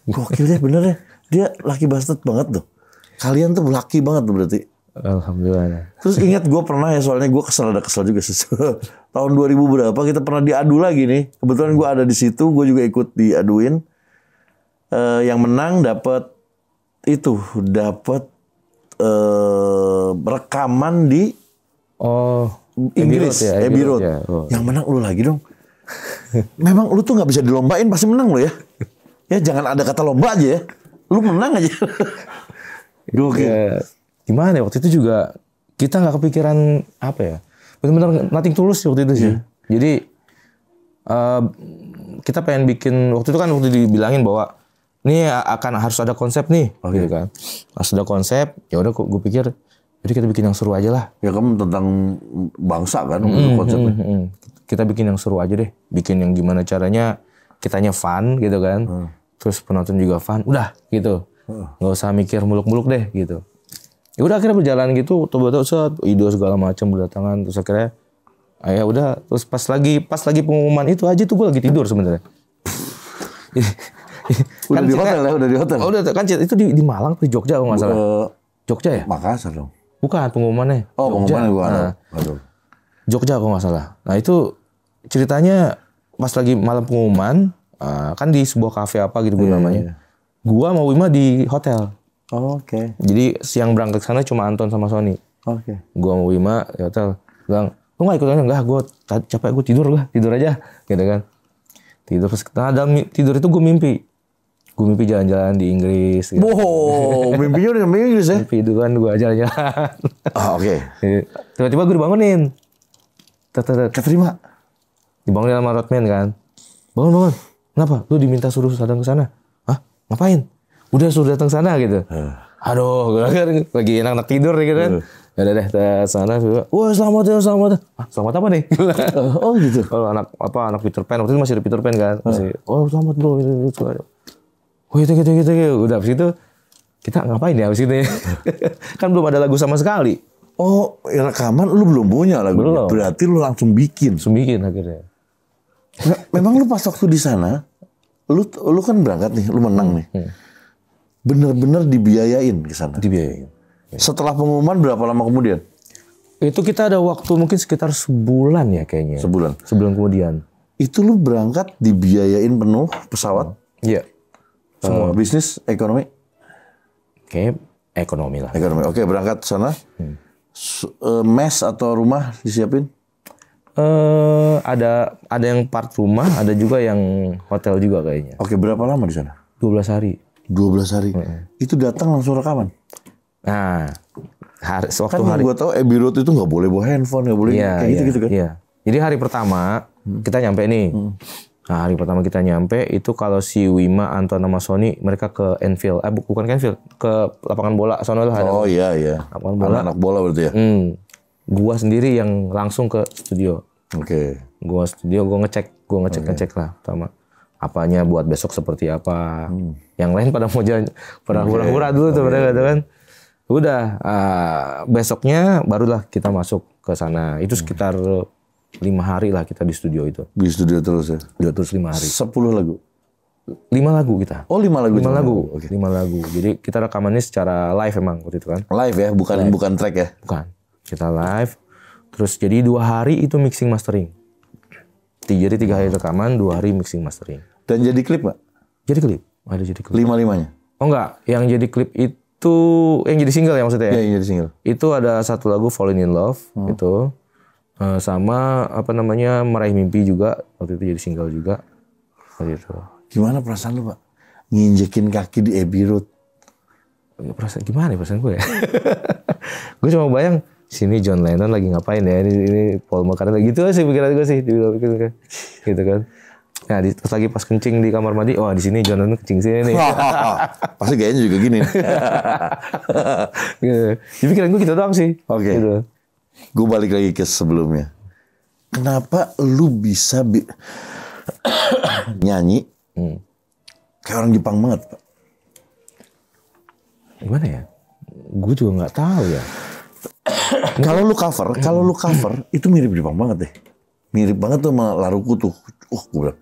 Gokil deh bener ya. Dia laki bastard banget tuh. Kalian tuh laki banget tuh berarti. Alhamdulillah. Terus ingat gue pernah ya, soalnya gue kesel juga sih. Tahun 2000 berapa kita pernah diadu lagi nih. Kebetulan gue ada di situ, gue juga ikut diaduin. Yang menang dapat rekaman di Inggris, Abbey Road. Ya. Yang menang lu lagi dong. Memang lu tuh nggak bisa dilombain, pasti menang lu ya. Ya jangan ada kata lomba aja ya. Lu menang aja. Ya, gimana ya waktu itu juga kita nggak kepikiran apa ya. Benar-benar nothing tulus waktu itu sih. Jadi kita pengen bikin waktu itu kan dibilangin bahwa ini harus ada konsep nih, gitu kan. Harus ada konsep. Ya udah, gue pikir, jadi kita bikin yang seru aja lah. Ya kamu tentang bangsa kan, konsepnya. Kita bikin yang seru aja deh. Bikin yang gimana caranya, kitanya fun gitu kan. Terus penonton juga fun. Udah gitu. Nggak usah mikir muluk-muluk deh gitu. Ya udah akhirnya berjalan gitu. Tiba-tiba ide segala macam berdatangan. Terus akhirnya, ya udah. Terus pas lagi pengumuman itu aja tuh gue lagi tidur sebenarnya. Udah di hotel. Oh, udah kan itu di Malang atau di Jogja kalau nggak salah. Jogja ya? Makassar dong. Bukan pengumumannya. Oh, pengumumannya gua ada. Jogja kalau nggak salah. Nah itu ceritanya pas lagi malam pengumuman, kan di sebuah kafe apa gitu namanya. Gua sama Wima di hotel. Oke. Jadi siang berangkat ke sana cuma Anton sama Sony. Oke. Gua sama Wima di hotel. Bilang, lu nggak ikut aja? Enggak, gue capek, gue tidur aja, gitu kan. Tidur terus tidur itu gue mimpi jalan-jalan di Inggris. Gitu. Wow, mimpinya udah sampai Inggris ya? Mimpi itu kan gue jalan-jalan. Oke. Tiba-tiba gue dibangunin. Keterima. Dibangunin sama Rodman kan. Bangun. Kenapa? Lu diminta suruh datang ke sana. Hah? Ngapain? Udah suruh datang ke sana gitu. Aduh, gue kan lagi enak-enak tidur gitu kan. Ya udah deh ke sana. Wah, selamat ya. Selamat apa nih? Oh gitu. Kalau anak Peter Pan, waktu itu masih ada Peter Pan kan. Selamat bro. Oh gitu. Udah habis itu kita ngapain ya habis itu ya? Kan belum ada lagu sama sekali. Oh, rekaman lu belum punya lagu. Belum. Berarti lu langsung bikin. Akhirnya. Memang lu pas waktu di sana, lu kan berangkat nih, lu menang nih. Bener-bener dibiayain ke sana. Dibiayain. Setelah pengumuman berapa lama kemudian? Itu kita ada waktu mungkin sekitar sebulan ya kayaknya. Sebulan kemudian. Itu lu berangkat dibiayain penuh pesawat? Iya. Semua bisnis, ekonomi? Kayak ekonomi lah. Ekonomi. Oke, berangkat sana. Mes atau rumah disiapin? Ada yang part rumah, ada juga yang hotel juga kayaknya. Oke, berapa lama di sana? 12 hari. 12 hari. Itu datang langsung rekaman. Nah, waktu Kan hari gue tahu Abbey Road itu nggak boleh bawa handphone, nggak boleh kayak gitu kan? Iya. Jadi hari pertama kita nyampe nih. Nah, hari pertama kita nyampe itu kalau si Wima, Anton sama Sony mereka ke Anfield. Bukan ke Anfield, ke lapangan bola sono lah. Oh iya. Lapangan bola. Anak bola berarti ya? Gua sendiri yang langsung ke studio. Oke. Gua studio, gua ngecek lah pertama. Apanya buat besok seperti apa. Yang lain pada mau jalan, pada hura-hura dulu tuh mereka kan. Udah, besoknya barulah kita masuk ke sana. Itu sekitar 5 hari lah kita di studio itu. Di studio terus ya? Studio terus 5 hari. 10 lagu? 5 lagu kita. Oh 5 lagu? 5 lagu. Okay. 5 lagu. Jadi kita rekamannya secara live emang waktu itu kan. Live ya? Bukan track ya? Bukan. Kita live. Terus jadi 2 hari itu mixing mastering. Jadi 3 hari rekaman, 2 hari mixing mastering. Dan jadi klip nggak? Jadi klip. Ada jadi klip. 5-5-nya? Oh enggak. Yang jadi klip itu, yang jadi single ya maksudnya ya? Iya, yang jadi single. Itu ada satu lagu Falling in Love. Itu. Sama Meraih Mimpi juga. Waktu itu jadi single juga. Waktu itu. Gimana perasaan lu Pak? Nginjekin kaki di Abbey Road. Gimana perasaan gue ya? Gue cuma bayang, sini John Lennon lagi ngapain ya? Ini Paul McCartney. Gitu sih pikiran gue sih. Gitu kan. Nah, pas lagi pas kencing di kamar mandi, wah di sini John Lennon kencing sini nih. Pasti gayanya juga gini. Gitu. Jadi pikiran gue gitu doang sih. Oke. Gitu. Gue balik lagi ke sebelumnya. Kenapa lu bisa nyanyi kayak orang Jepang banget, Pak? Gimana ya? Gue juga nggak tahu ya. Kalau lu cover itu mirip Jepang banget deh. Mirip banget tuh sama Laruku tuh. Gue bilang.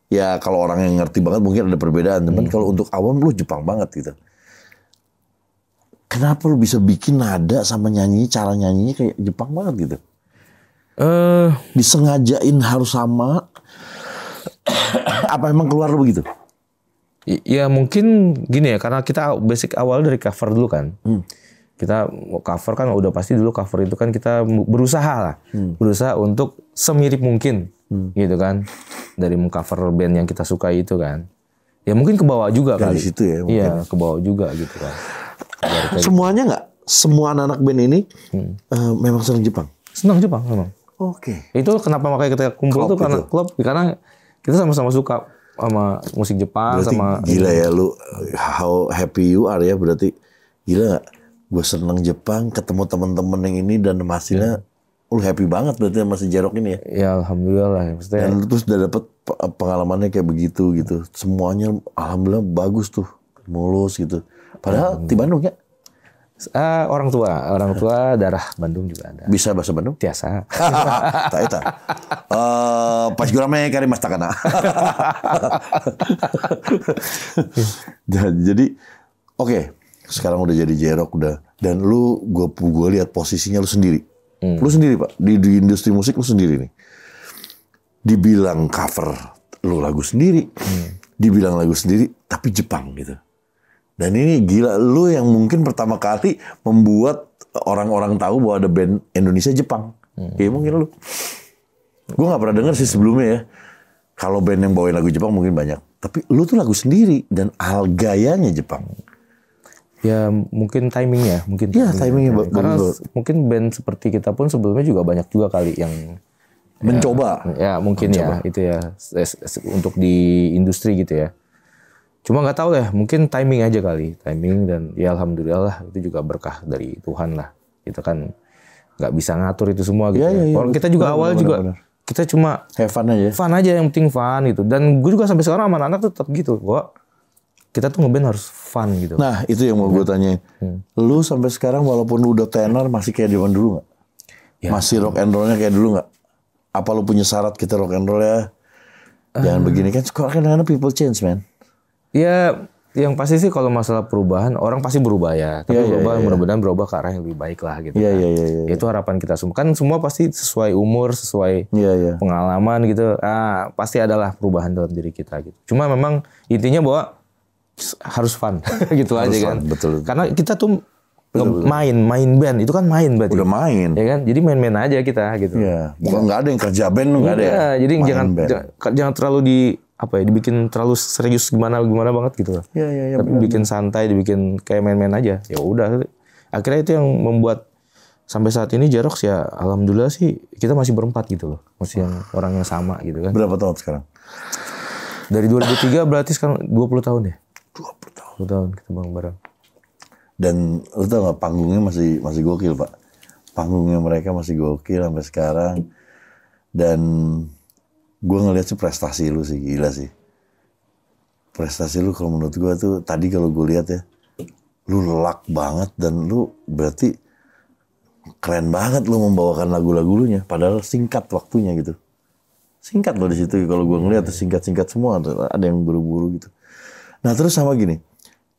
Ya kalau orang yang ngerti banget mungkin ada perbedaan. Teman kalau untuk awam lu Jepang banget gitu. Kenapa lu bisa bikin nada sama nyanyi, cara nyanyinya kayak Jepang banget gitu? Disengajain harus sama? Apa emang keluar lu begitu? Ya mungkin gini ya, karena kita basic awal dari cover dulu kan. Kita cover kan udah pasti dulu cover itu kan kita berusaha lah. Berusaha untuk semirip mungkin gitu kan. Dari mengcover band yang kita suka itu kan. Ya mungkin ke bawah juga dari kali. Situ ya mungkin. Iya, ke bawah juga gitu kan. Semuanya nggak? Semua anak-anak band ini memang senang Jepang? Senang Jepang memang. Oke. Itu kenapa makanya kita kumpul tuh karena itu. klub. Karena kita sama-sama suka sama musik Jepang. Berarti sama gila ya lu, how happy you are ya, berarti gila gak? Gue seneng Jepang, ketemu temen-temen yang ini dan hasilnya lu happy banget berarti sama si Jerok ini ya? Ya alhamdulillah lah. Maksudnya, dan lu terus udah dapet pengalamannya kayak begitu gitu. Semuanya alhamdulillah bagus tuh, mulus gitu. Padahal di Bandung ya? Orang tua darah Bandung juga ada. Bisa bahasa Bandung? Biasa. Tak. Pas gurame kari mas takana. Jadi, oke. Sekarang udah jadi Jerok udah. Dan lu, gue lihat posisinya lu sendiri. Lu sendiri Pak. Di industri musik lu sendiri nih. Dibilang cover lu lagu sendiri. Dibilang lagu sendiri, tapi Jepang gitu. Dan ini gila, lu yang mungkin pertama kali membuat orang-orang tahu bahwa ada band Indonesia Jepang. Ya mungkin lu. Gue gak pernah denger sih sebelumnya ya. Kalau band yang bawain lagu Jepang mungkin banyak. Tapi lu tuh lagu sendiri dan gayanya Jepang. Ya mungkin timingnya. Timingnya. Karena mungkin band seperti kita pun sebelumnya juga banyak juga kali yang mencoba. Ya mungkin ya itu ya. Untuk di industri gitu ya. Cuma nggak tahu ya, mungkin timing aja kali, timing dan ya alhamdulillah lah itu juga berkah dari Tuhan lah. Kita kan nggak bisa ngatur itu semua gitu. Orang kita juga awal juga kita cuma have fun aja. Fun aja yang penting fun gitu. Dan gue juga sampai sekarang sama anak-anak tetap gitu, kok. kita tuh ngeband harus fun gitu. Nah itu yang mau gue tanyain. Lu sampai sekarang walaupun lu udah tenar masih kayak zaman dulu nggak? Ya. Masih rock and rollnya kayak dulu nggak? Apa lu punya syarat kita rock and roll ya? Jangan begini kan. Kadang-kadang people change man. Ya yang pasti sih kalau masalah perubahan orang pasti berubah ya. Tapi mudah-mudahan berubah ke arah yang lebih baik lah gitu. Iya. Itu harapan kita semua. Kan semua pasti sesuai umur, sesuai pengalaman gitu. Pasti adalah perubahan dalam diri kita gitu. Cuma memang intinya bahwa harus fun gitu harus aja fun, kan. Betul. Karena kita tuh main band itu kan main berarti. Udah main. Ya kan? Jadi main-main aja kita gitu. Iya. Bukan nggak ada yang kerja band lu nggak ada. Ya. Jadi jangan terlalu dibikin terlalu serius gimana banget gitu. Iya. Tapi bikin santai, dibikin kayak main-main aja. Ya udah. Akhirnya itu yang membuat sampai saat ini Jerox ya alhamdulillah sih kita masih berempat gitu loh. Masih yang orang yang sama gitu kan. Berapa tahun sekarang? Dari 2003 berarti sekarang 20 tahun ya. 20 tahun kita bareng-bareng. Dan lu tau gak panggungnya masih gokil Pak. Panggungnya mereka masih gokil sampai sekarang. Dan gue ngeliat sih prestasi lu sih gila sih. Prestasi lu kalau menurut gue tuh tadi kalau gue lihat ya, lu luck banget dan lu berarti keren banget lu membawakan lagu-lagu lunya. Padahal singkat waktunya gitu. Singkat loh di situ kalau gue ngeliat tuh singkat-singkat semua ada yang buru-buru gitu. Nah terus sama gini,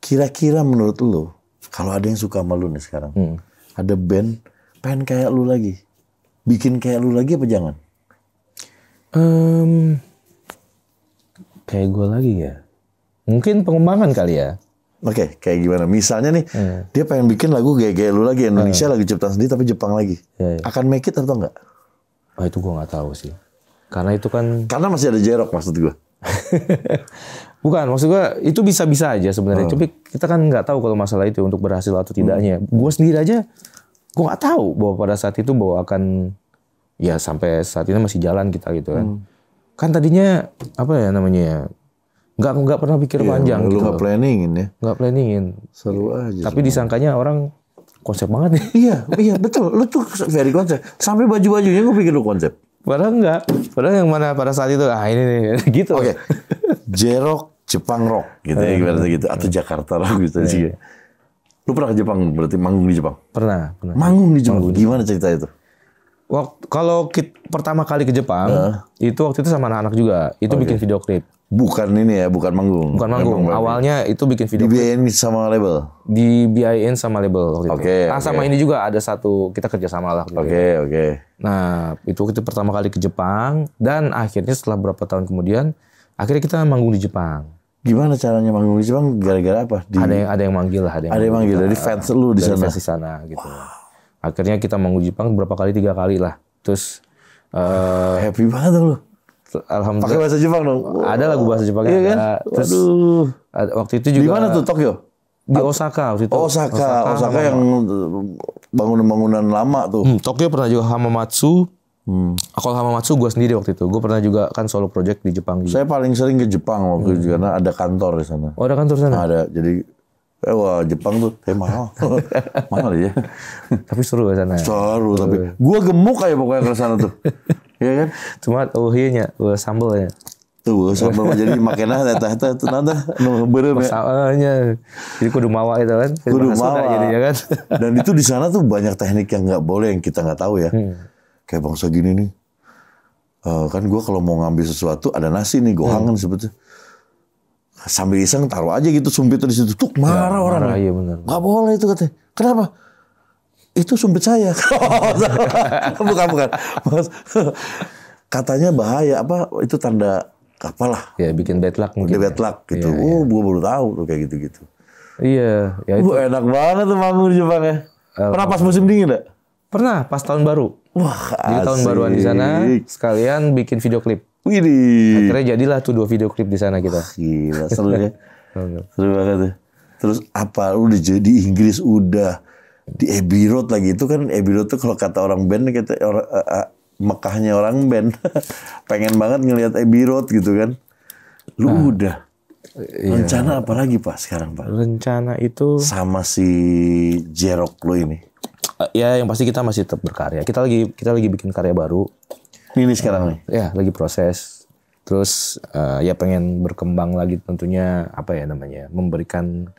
kira-kira menurut lu kalau ada yang suka sama lu nih sekarang, ada band pengen kayak lu lagi, bikin kayak lu lagi apa jangan? Kayak gue lagi ya, mungkin pengembangan kali ya. Oke, kayak gimana? Misalnya nih, dia pengen bikin lagu kayak lu lagi, Indonesia lagi ciptaan sendiri tapi Jepang lagi, akan make it atau enggak? Itu gue nggak tahu sih, karena itu kan. Karena masih ada Jerox maksud gue. Bukan, maksud gue itu bisa-bisa aja sebenarnya. Tapi kita kan nggak tahu kalau masalah itu untuk berhasil atau tidaknya. Gue sendiri aja, gue nggak tahu bahwa pada saat itu bahwa akan ya sampai saat ini masih jalan kita gitu kan. Kan tadinya apa ya namanya ya, nggak pernah pikir panjang. Lu gitu nggak planningin ya? Nggak planningin. Seru aja. Tapi disangkanya orang konsep banget nih. Iya betul. Lu tuh very konsep. Sampai baju-bajunya gue pikir lu konsep. Padahal enggak. Padahal yang mana pada saat itu ini nih gitu. Oke. Jerox Jepang rock gitu ya gimana gitu atau Jakarta rock gitu sih. Lu pernah ke Jepang berarti manggung di Jepang? Pernah. Manggung di Jepang. Gimana cerita itu? Kalau pertama kali ke Jepang itu waktu itu sama anak-anak juga. Itu bikin video klip. Bukan ini ya, bukan manggung. Bukan manggung. Awalnya itu bikin video klip. Dibiayain sama label? Dibiayain sama label waktu itu. Sama ini juga ada satu, kita kerja sama lah. Oke. Nah, itu kita pertama kali ke Jepang. Dan akhirnya setelah beberapa tahun kemudian, akhirnya kita manggung di Jepang. Gimana caranya manggung di Jepang? Gara-gara apa? Ada yang manggil lah. Ada yang manggil. Dari fans lu di sana? Dari fans di sana gitu. Wow. Akhirnya kita manggung di Jepang berapa kali, 3 kali lah. Terus... happy banget lu. Alhamdulillah. Pakai bahasa Jepang dong. Ada lagu bahasa Jepangnya. Iya kan? Terus waktu itu juga. Di mana tuh Tokyo? Di Osaka waktu itu. Osaka yang bangunan-bangunan lama tuh. Tokyo pernah juga Hamamatsu. Kalau Hamamatsu gue sendiri waktu itu. Gue pernah juga kan solo project di Jepang juga. Saya paling sering ke Jepang waktu itu karena ada kantor di sana. Oh, ada kantor di sana? Ada. Jadi wah Jepang tuh mahal. Mahal ya. Tapi seru di sana. Seru tapi gue gemuk kayak pokoknya ke sana tuh. Iya kan? Cuma iya sambalnya. Tuh sambal jadi makannya teh nada nu beureum ya. Masalahnya. Jadi kudu mawa itu kan. Kudu mawa jadinya kan. Dan itu di sana tuh banyak teknik yang nggak boleh yang kita nggak tahu ya. Kayak bangsa gini nih. Kan gue kalau mau ngambil sesuatu ada nasi nih gohangan sebetulnya. Sambil iseng taruh aja gitu sumpitnya di situ. Tuh marah orang. Iya benar. Nggak boleh itu katanya. Kenapa? Itu sumpit saya. Bukan. Katanya bahaya apa itu tanda apalah. Ya bikin bad luck mungkin. Bad luck gitu. Iya. Gue baru tahu tuh kayak gitu-gitu. Iya. Ya itu. Enak banget tuh manggung di Jepang ya. Pernah pas musim dingin gak? Pernah pas tahun baru. Wah jadi tahun baruan di sana sekalian bikin video klip. Widih. Akhirnya jadilah tuh 2 video klip di sana kita. Gila seru ya. Seru banget tuh. Terus apa udah di Inggris udah di Abbey Road lagi itu kan Abbey Road tuh kalau kata orang band kata orang Mekahnya orang band pengen banget ngelihat Abbey Road gitu kan. Lu udah rencana apa lagi Pak sekarang Pak? Rencana itu sama si Jerox lo ini. Ya yang pasti kita masih tetap berkarya. Kita lagi bikin karya baru. Ini sekarang nih. Ya lagi proses. Terus ya pengen berkembang lagi tentunya apa ya namanya, memberikan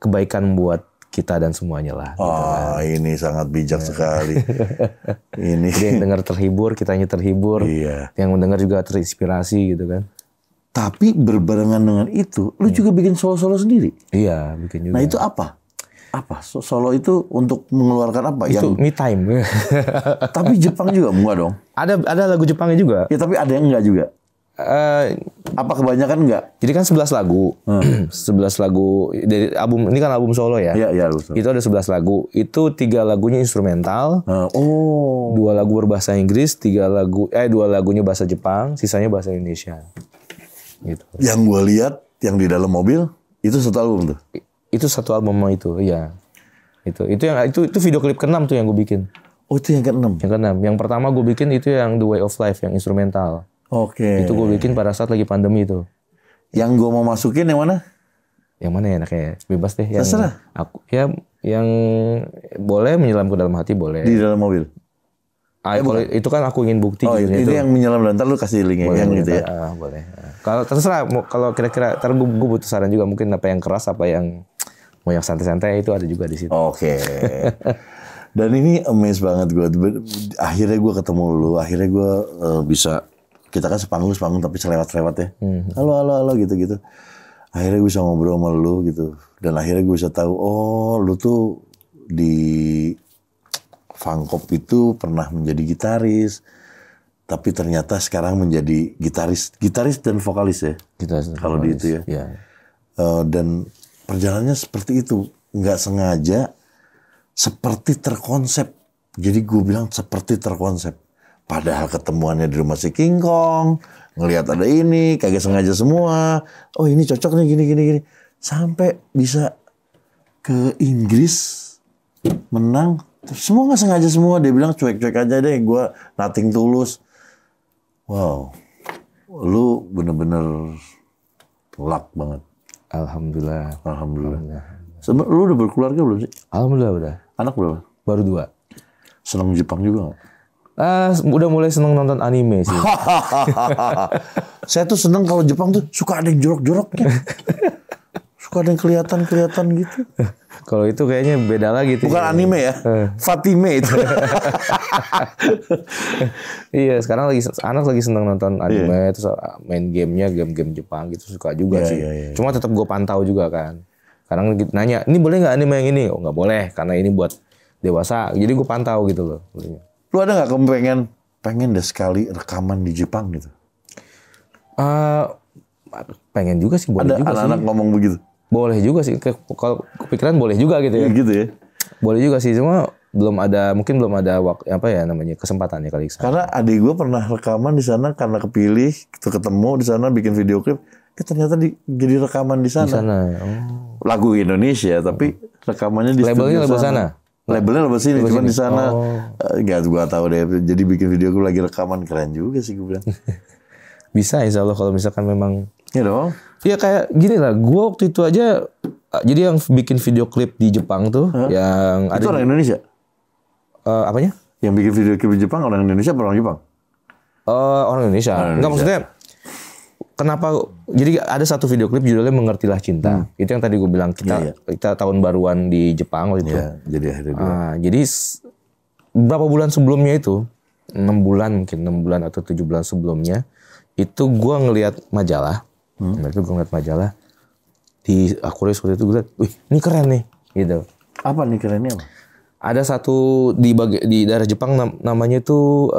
kebaikan buat kita dan semuanya lah. Oh, gitu kan. Ini sangat bijak sekali. Ini. Jadi yang dengar terhibur, kitanya terhibur. Iya. Yang mendengar juga terinspirasi gitu kan. Tapi berbarengan dengan itu, lu juga bikin solo-solo sendiri? Iya, bikin juga. Nah itu apa? Apa? Solo itu untuk mengeluarkan apa? Itu me time. Tapi Jepang juga enggak dong? Ada lagu Jepangnya juga. Ya tapi ada yang enggak juga? Apa kebanyakan enggak? Jadi kan 11 lagu. 11 lagu dari album ini kan album solo ya. Iya. Itu ada 11 lagu. Itu 3 lagunya instrumental. 2 lagu berbahasa Inggris, 2 lagunya bahasa Jepang, sisanya bahasa Indonesia. Gitu. Yang gue lihat yang di dalam mobil itu satu album tuh. Itu satu album itu, iya. Itu video klip ke-6 tuh yang gue bikin. Oh, itu yang ke-6. Yang ke-6. Yang pertama gue bikin itu yang The Way of Life yang instrumental. Oke. Itu gue bikin pada saat lagi pandemi itu. Yang gue mau masukin yang mana? Yang mana ya enaknya? Bebas deh. Yang terserah. Yang boleh menyelam ke dalam hati boleh. Di dalam mobil. Kalau itu kan aku ingin bukti. Oh, itu yang menyelam dan ntar lu kasih linknya yang gitu ya. Boleh. Kalau terserah. Kalau kira-kira ntar gue butuh saran juga mungkin apa yang keras apa yang mau yang santai-santai itu ada juga di situ. Oke. Dan ini amazed banget gue. Akhirnya gue ketemu lu. Akhirnya gue bisa. Kita kan sepanggung tapi selewat-lewat ya. Halo gitu-gitu. Akhirnya gue bisa ngobrol sama lu gitu. Dan akhirnya gue bisa tahu, oh lu tuh di Fangkop itu pernah menjadi gitaris. Tapi ternyata sekarang menjadi gitaris dan vokalis ya. Kalau di itu ya. Ya. Dan perjalanannya seperti itu. Nggak sengaja, seperti terkonsep. Jadi gue bilang seperti terkonsep. Padahal ketemuannya di rumah si King Kong, ngelihat ada ini, kagak sengaja semua. Oh ini cocok nih gini. Sampai bisa ke Inggris, menang. Terus semua nggak sengaja semua. Dia bilang cuek-cuek aja deh, gue nothing tulus. Wow, lu bener-bener luck banget. Alhamdulillah. Lu udah berkeluarga belum sih? Alhamdulillah udah. Anak berapa? Baru 2. Senang Jepang juga nggak? Udah mulai seneng nonton anime sih. Saya tuh seneng kalau Jepang tuh suka ada yang jorok-joroknya. Suka ada yang kelihatan gitu. Kalau itu kayaknya beda lagi. Bukan anime ya, Fatime itu. Iya, sekarang anak lagi seneng nonton anime, terus main game Jepang gitu suka juga sih. Iya. Cuma tetap gue pantau juga kan. Kadang nanya, ini boleh nggak anime yang ini? Oh nggak boleh, karena ini buat dewasa. Jadi gue pantau gitu loh. Lu ada nggak pengen deh sekali rekaman di Jepang gitu? Pengen juga sih, boleh ada juga anak-anak sih. Ngomong begitu? Boleh juga sih, kalau kepikiran boleh juga gitu ya. Gitu ya? Boleh juga sih, cuma mungkin belum ada kesempatannya kali. Karena adik gue pernah rekaman di sana karena kepilih, ketemu di sana bikin video klip, ternyata jadi rekaman di sana. Lagu Indonesia, tapi rekamannya di labelnya label sana. Labelnya label sini, cuma di sana nggak gue tahu deh. Jadi bikin video klip lagi rekaman, keren juga sih gue bilang. Bisa insya Allah kalau misalkan memang. Ya dong. Ya kayak gini lah, gue waktu itu aja, jadi yang bikin video klip di Jepang tuh, yang itu ada orang Indonesia? Apanya? Yang bikin video klip di Jepang orang Indonesia atau orang Jepang? Orang Indonesia. Enggak, maksudnya, kenapa, jadi ada satu video klip judulnya Mengertilah Cinta. Itu yang tadi gue bilang, kita tahun baruan di Jepang waktu itu. Jadi akhirnya jadi beberapa bulan sebelumnya itu, 6 bulan atau 7 bulan sebelumnya, itu gue ngelihat majalah. Itu gue ngeliat majalah di Akuris waktu itu, gue liat, wih ini keren nih gitu. Apa nih kerennya? Ada satu di daerah Jepang namanya itu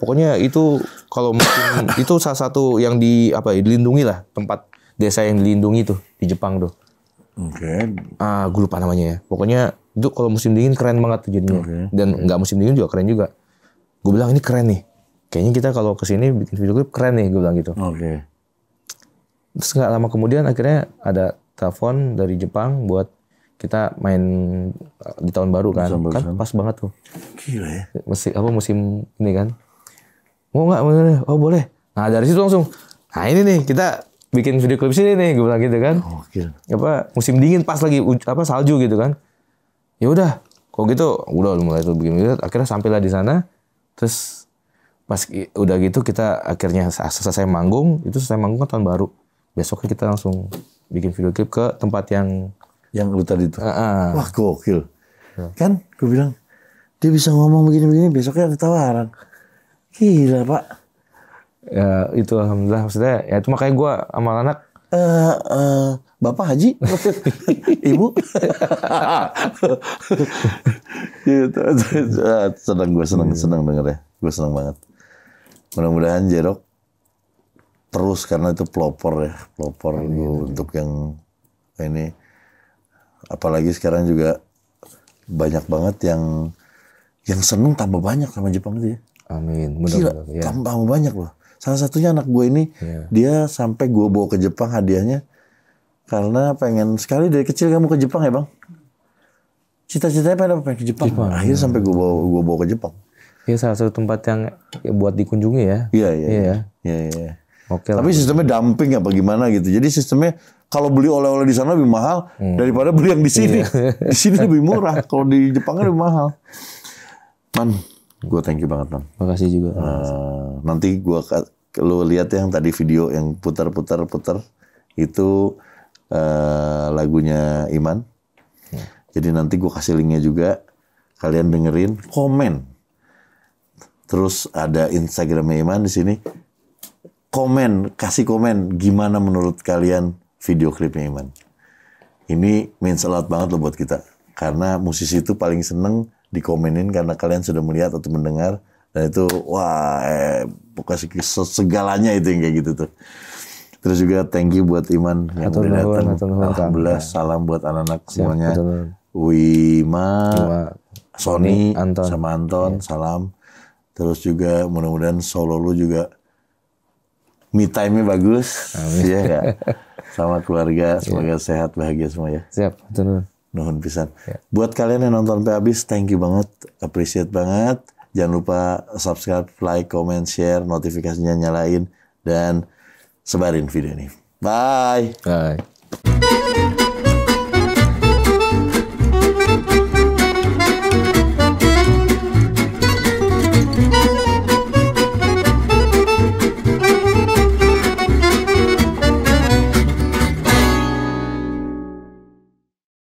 pokoknya itu kalau mungkin itu salah satu yang dilindungi lah, tempat desa yang dilindungi tuh di Jepang tuh. Oke. Gue lupa namanya ya. Pokoknya itu kalau musim dingin keren banget tuh jadinya. Dan nggak musim dingin juga keren juga. Gue bilang ini keren nih. Kayaknya kita kalau kesini bikin video klip keren nih, gue bilang gitu. Oke. Terus nggak lama kemudian akhirnya ada telepon dari Jepang buat kita main di tahun baru kan. Kan pas banget tuh. Gila ya. Musim ini kan. Mau nggak? Oh boleh. Nah dari situ langsung. Nah ini nih kita bikin video klip sini nih, gue bilang gitu kan. Musim dingin pas lagi salju gitu kan. Ya udah. Kok gitu udah mulai tuh bikin video. Akhirnya sampailah di sana. Terus pas udah gitu kita akhirnya selesai manggung, itu selesai manggung kan tahun baru. Besoknya kita langsung bikin video klip ke tempat yang lu tadi itu. Wah gokil. Kan gue bilang dia bisa ngomong begini-begini, besoknya ada tawaran. Gila Pak. Ya itu alhamdulillah, maksudnya ya itu makanya gue sama anak Bapak Haji, Ibu. Gitu. Senang denger ya. Gue senang banget. Mudah-mudahan Jerok terus karena itu pelopor untuk yang ini. Apalagi sekarang juga banyak banget yang seneng tambah banyak sama Jepang itu ya. Amin. Gila, tambah banyak loh. Salah satunya anak gue ini, dia sampai gue bawa ke Jepang hadiahnya karena pengen sekali dari kecil kamu ke Jepang ya bang. Cita-citanya pengen ke Jepang. Akhirnya sampai gue bawa ke Jepang. Iya salah satu tempat yang buat dikunjungi ya. Iya. Oke. Tapi sistemnya dumping apa gimana gitu. Jadi sistemnya kalau beli oleh-oleh di sana lebih mahal daripada beli yang di sini. Di sini lebih murah. Kalau di Jepang lebih mahal. Man, gue thank you banget man. Makasih juga. Nanti lu lihat yang tadi video yang putar itu lagunya Iman. Jadi nanti gue kasih linknya juga. Kalian dengerin, komen. Terus ada Instagramnya Iman di sini. Kasih komen gimana menurut kalian video klipnya Iman. Ini means a lot banget loh buat kita. Karena musisi itu paling seneng dikomenin karena kalian sudah melihat atau mendengar. Dan itu wah pokoknya segalanya itu yang kayak gitu tuh. Terus juga thank you buat Iman yang udah datang. Alhamdulillah salam buat anak-anak semuanya. Wima, Sony, sama Anton, salam. Terus juga mudah-mudahan solo lu juga me time-nya bagus. Amin. Iya ya. Sama keluarga, semoga sehat, bahagia semua ya. Siap, betul. Nuhun pisan. Ya. Buat kalian yang nonton sampai habis, thank you banget, appreciate banget. Jangan lupa subscribe, like, comment, share, notifikasinya nyalain, dan sebarin video ini. Bye. Bye.